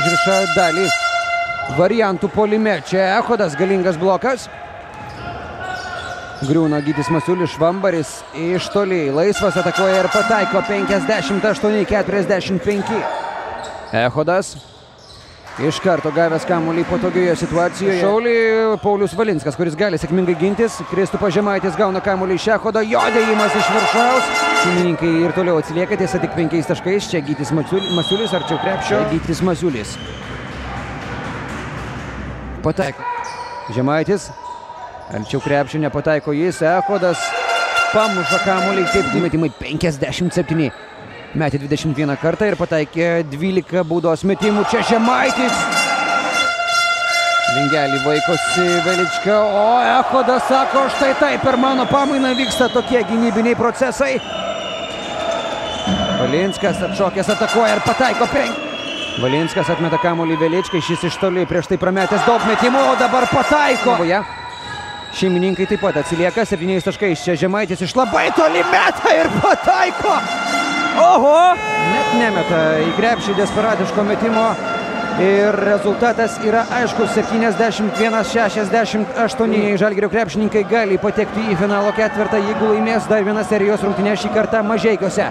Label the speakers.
Speaker 1: užriša dalį variantų puolime. Čia Echodas, galingas blokas. Griūna Gytis Masiulis, Švambaris iš toli. Laisvas atakuoja ir pataiko 58-45. Echodas. Iš karto gavęs kamuolį patogioje situacijoje. Šaulį Paulius Valinskas, kuris gali sėkmingai gintis. Kristupas Žemaitis gauna kamuolį iš Echodo. Jo dėjimas iš viršaus. Šeimininkai ir toliau atsilieka, tiesa tik 5 taškais. Čia Gytis Masiulis, arčiau krepšio. Gytis Masiulis. Pataiko. Žemaitis. Arčiau krepšio nepataiko jis. Echodas pamuša kamuolį. Taip, metimai 57. Metė 21 kartą ir pataikė 12 baudos metimų. Čia Žemaitis. Lingelį vaikosi Velička, o Echodas sako, štai taip per mano pamainą vyksta tokie gynybiniai procesai. Valinskas atšokęs atakuoja ir pataiko 5. Valinskas atmeta kamuolį Veličkai, šis iš toli prieš tai prametęs daug metimų, o dabar pataiko. Šeimininkai taip pat atsilieka 7 taškais. Čia Žemaitis iš labai toli meta ir pataiko. Oho! Net nemeta į krepšį desperatiško metimo ir rezultatas yra aiškus 71-68. Žalgirio krepšininkai gali patekti į finalo ketvirtą, jeigu laimės dar vieną serijos rungtynę šį kartą Mažeikiuose.